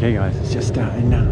Okay guys, it's just starting now.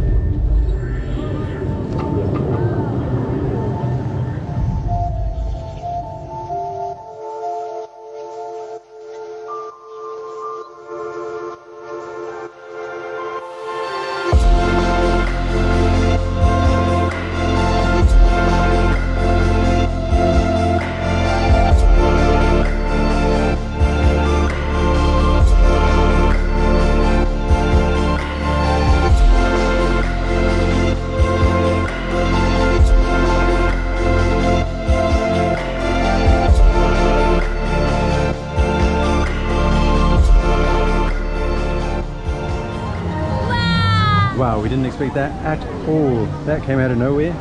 Wow, we didn't expect that at all. That came out of nowhere.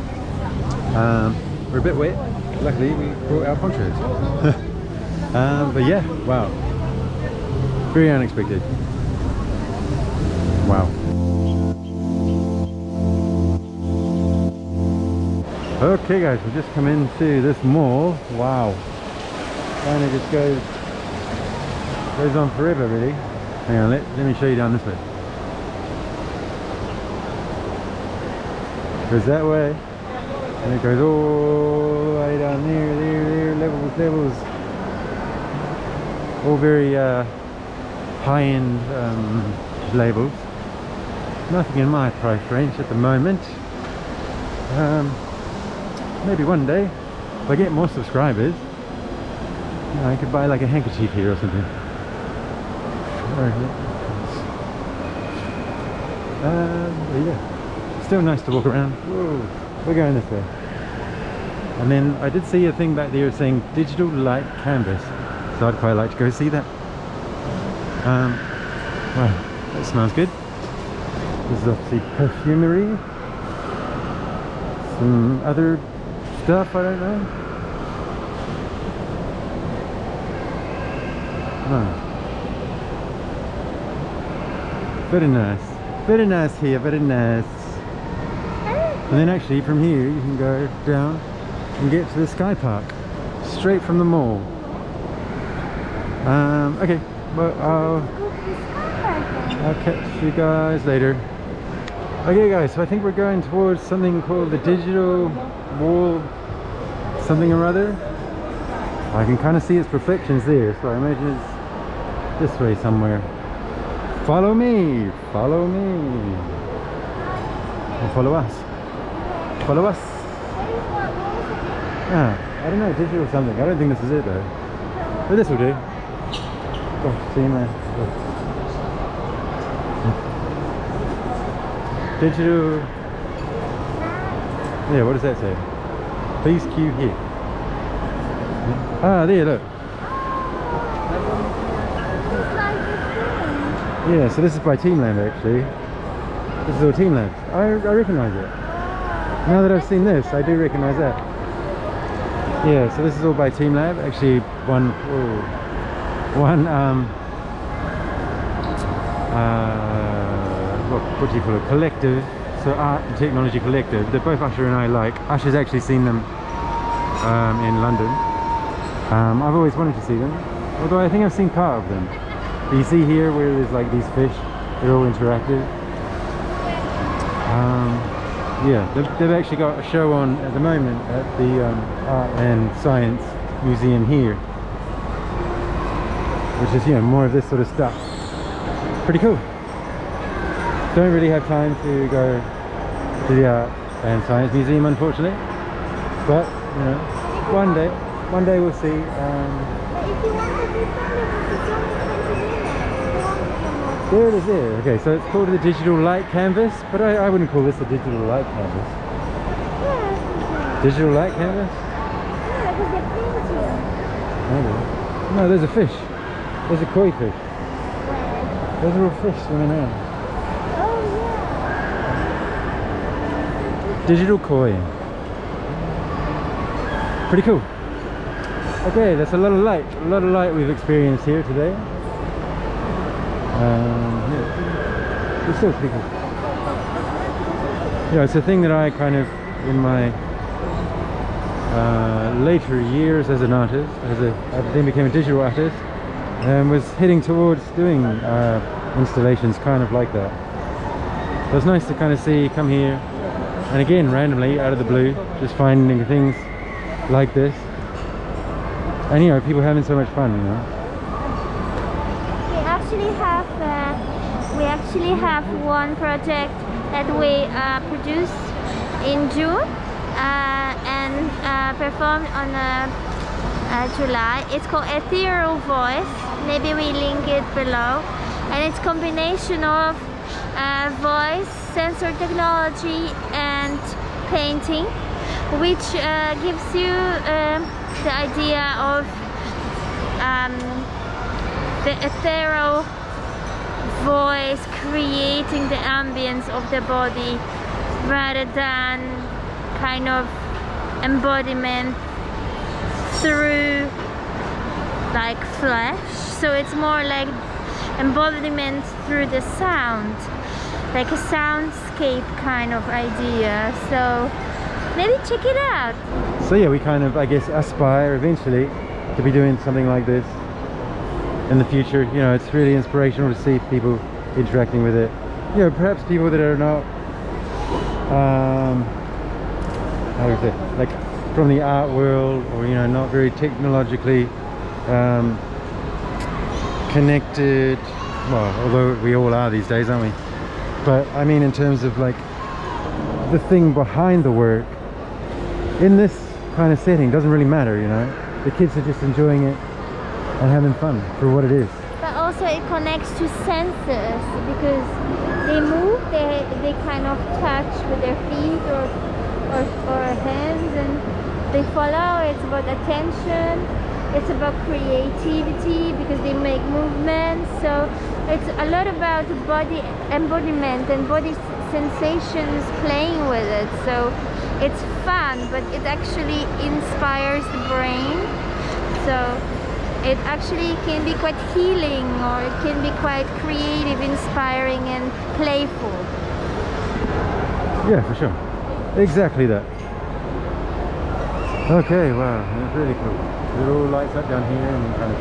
We're a bit wet. Luckily, we brought our ponchos. But yeah, wow. Very unexpected. Wow. Okay guys, we've just come into this mall. Wow. And it just goes on forever really. Hang on, let me show you down this way. Goes that way, and it goes all the way down there, levels. All very high-end labels. Nothing in my price range at the moment. Maybe one day, if I get more subscribers, I could buy like a handkerchief here or something. But yeah. Still nice to walk around. Whoa, we're going this way. And then I did see a thing back there saying digital light canvas, so I'd quite like to go see that. Wow, that smells good. This is obviously perfumery, some other stuff, I don't know. Very nice here, very nice. And then actually from here you can go down and get to the Sky Park straight from the mall. Okay, well I'll catch you guys later. Okay guys, so I think we're going towards something called the digital wall something or other. I can kind of see its reflections there, so I imagine it's this way somewhere. Follow me, or follow us. Follow us. Ah, I don't know, digital something. I don't think this is it though. But this will do. Oh, see you man. Oh. Digital. Yeah, what does that say? Please queue here. Ah, there, look. Yeah, so this is by Teamland actually. This is all Teamland. I recognise it. Now that I've seen this, I do recognise that. Yeah, so this is all by Team Lab. Actually, what do you call it? Collective. So Art and Technology Collective. They're both Usher and I like. Usher's actually seen them in London. I've always wanted to see them, although I think I've seen part of them. But you see here where there's like these fish, they're all interactive. Yeah, they've actually got a show on at the moment at the Art and Science Museum here, which is, you know, more of this sort of stuff. Pretty cool. Don't really have time to go to the Art and Science Museum, unfortunately, but you know, one day we'll see. But if you want to do there it is there. Okay, so it's called the digital light canvas, but I wouldn't call this a digital light canvas. Yeah. Digital light canvas? Yeah, because they're painting. Maybe. No, there's a fish. There's a koi fish. Where? There's a real fish swimming around. Oh yeah. Digital koi. Pretty cool. Okay, that's a lot of light we've experienced here today. Yeah. It's still pretty cool. Yeah, it's a thing that I kind of, in my later years as an artist, I then became a digital artist, and was heading towards doing installations kind of like that. So it's nice to kind of see, come here, and again, randomly, out of the blue, just finding things like this. And you know, people having so much fun, you know. We actually have one project that we produced in June and performed on July. It's called Ethereal Voice. Maybe we link it below. And it's combination of voice, sensor technology, and painting, which gives you the idea of the ethereal voice creating the ambience of the body rather than kind of embodiment through like flesh. So it's more like embodiment through the sound, like a soundscape kind of idea. So maybe check it out. So yeah, we kind of, I guess, aspire eventually to be doing something like this in the future. You know, it's really inspirational to see people interacting with it. You know, perhaps people that are not how do you say, like from the art world, or you know, not very technologically connected. Well, although we all are these days, aren't we? But I mean, in terms of like the thing behind the work in this kind of setting doesn't really matter, you know. The kids are just enjoying it and having fun for what it is. But also it connects to senses because they move, they kind of touch with their feet or hands, and they follow. It's about attention, it's about creativity because they make movements. So it's a lot about body embodiment and body sensations playing with it. So it's fun, but it actually inspires the brain. So it actually can be quite healing, or it can be quite creative, inspiring and playful. Yeah, for sure. Exactly that. Okay, wow, that's really cool. It all lights up down here and kind of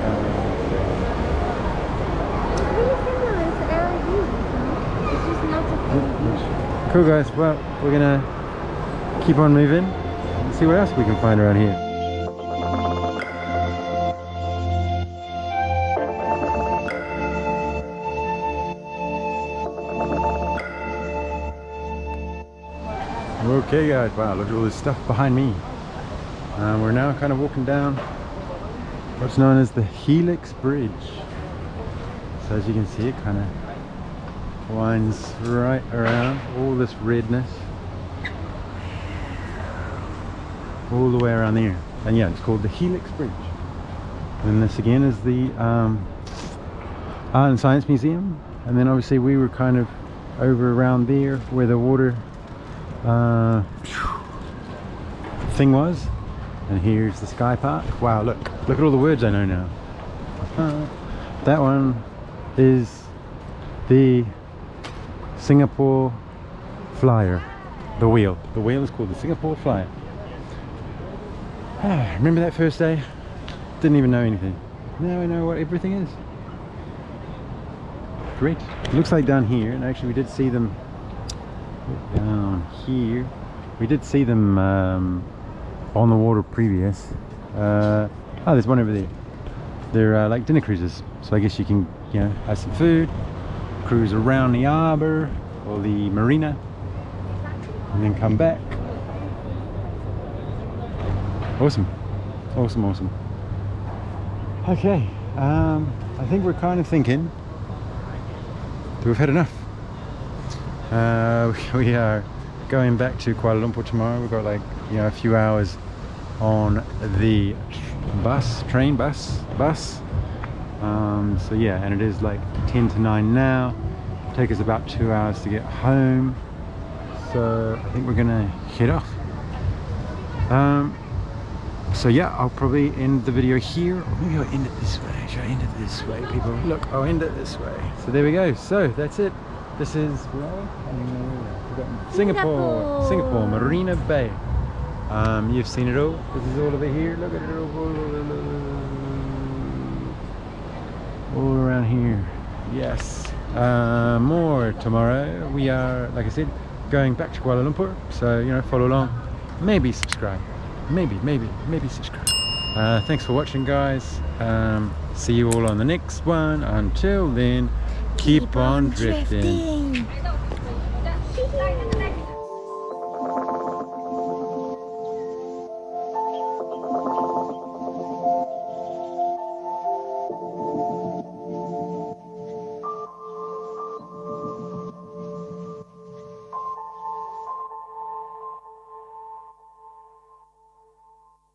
It's really similar to LED. It's just not a cool, guys. Well, we're gonna keep on moving and see what else we can find around here. Okay guys, wow, look at all this stuff behind me. We're now kind of walking down what's known as the Helix Bridge. So as you can see, it kind of winds right around all this redness all the way around there. And yeah, it's called the Helix Bridge. And this again is the Art and Science Museum. And then obviously we were kind of over around there where the water thing was, and here's the Sky Park. Wow, look at all the words I know now. That one is the Singapore Flyer. The wheel is called the Singapore Flyer. Remember that first day? Didn't even know anything. Now I know what everything is. Great. It looks like down here, and actually we did see them down here. We did see them on the water previous. Oh, there's one over there. They're like dinner cruises, so I guess you can, you know, have some food, cruise around the harbour or the marina, and then come back. Awesome, awesome, awesome. Okay, I think we're kind of thinking that we've had enough. We are going back to Kuala Lumpur tomorrow. We've got like, you know, a few hours on the train bus. So yeah, and it is like 10 to 9 now. It'll take us about 2 hours to get home. So I think we're gonna head off. So yeah, I'll probably end the video here, or maybe I'll end it this way. Should I end it this way, people? Look, I'll end it this way. So there we go. So that's it. This is Singapore, Marina Bay. You've seen it all. This is all over here. Look at it all around here. Yes. More tomorrow. We are, like I said, going back to Kuala Lumpur, so you know, follow along, maybe subscribe, maybe subscribe. Thanks for watching, guys. See you all on the next one. Until then, keep on drifting.